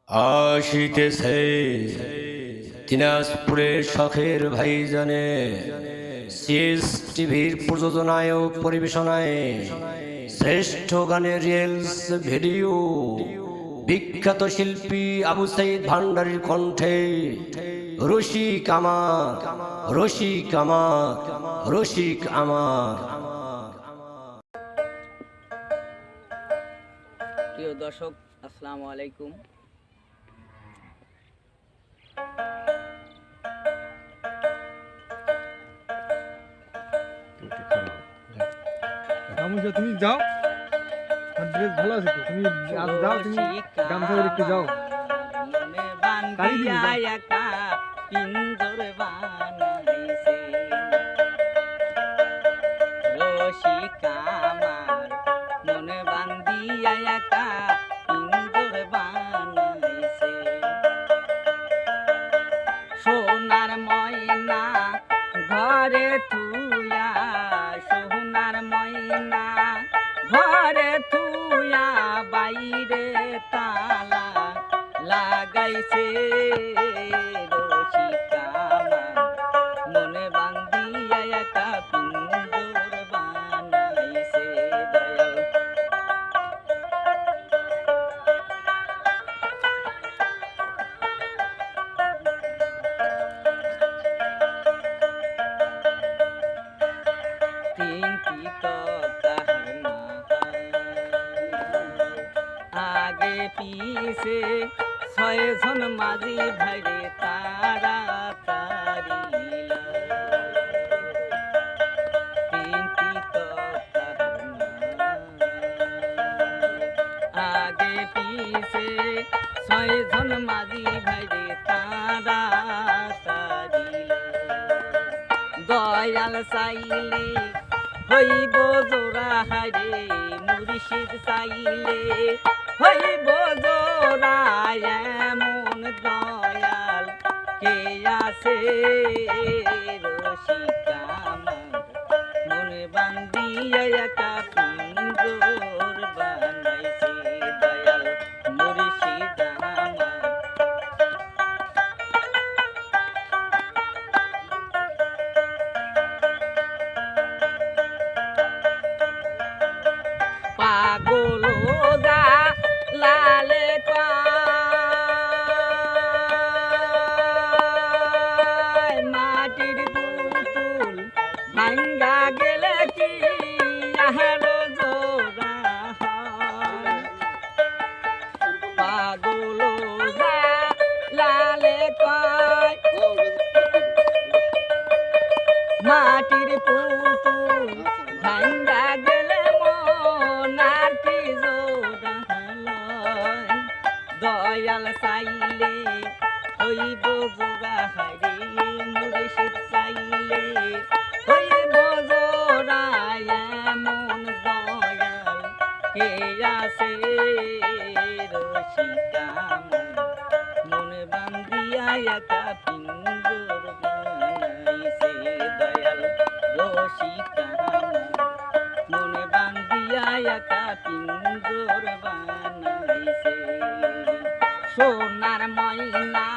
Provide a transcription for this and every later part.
আসিতেছে দিনাজপুরের শখের ভাইজানে সিএস টিভির প্রযোজনায় ও পরিবেশনায় শ্রেষ্ঠ গানের রিলস ভিডিও বিখ্যাত শিল্পী আবু সাইদ ভান্ডারীর কণ্ঠে রসিক আমার রসিক আমার রসিক আমার। প্রিয় দর্শক, আসসালামু আলাইকুম। তুমি যাও, ড্রেস ভালো আছে তো, তুমি আজ যাও, তুমি গামছা পরে একটু যাও। পিঞ্জর বানাইছে রসিকা আমার মনে বান্ধিয়া একা পিঞ্জর বানাইছে। সোনার ময়না ঘরে তুইয়া, সোনার ময়না ঘরে তুইয়া বাইরে তালা লাগাইছে রসিকা আমার মনে বান্ধিয়া একা পিঞ্জর বানাইছে। দয়াল তিনটি তাহার না আগে পিছে ছয়জন মাঝি ভাইরে তারা তারিলা। তিনটি তাহার না আগে পিছে ছয়জন মাঝি ভাইরে তারা তারিলা। দয়াল চাইলে হইব জোড়া হারে, মুর্শিদ চাইলে হইব জোড়া, এমন দয়াল কে আছে রসিকা আমার মনে বান্ধিয়া একা পিঞ্জর বানাইছে। দয়াল মুর্শিদ আমার পাগল দা লালে মাটির পুতুল ভাঙ্গা গেলে কি আহারো জোড়া। পাগল দা লালে মাটির পুতুল ভাঙ্গা গেলে মনার কি জোড়া। দয়াল চাইলে হইব জোড়া হারে, মুর্শিদ চাইলে হইব জোড়া, এমন দয়াল কে আছে রসিকা মনে বান্ধিয়া একা পিঞ্জর বানাইছে। দয়াল রসিকা মনে বান্ধিয়া একা পিঞ্জর বানাইছে। সোনার ময়না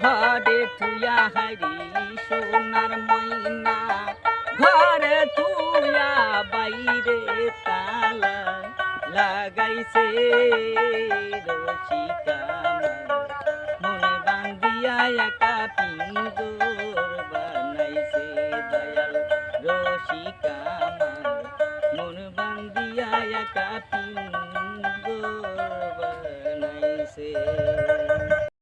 ঘরে তুইয়া হারি, সোনার ময়না ঘরে তুইয়া বাইরে তালা লাগাইছে রসিকা মনে বান্ধিয়া একা পিঞ্জর বানাইছে। দয়াল রসিকা মনে বান্ধিয়া একা পিঞ্জর বানাইছে।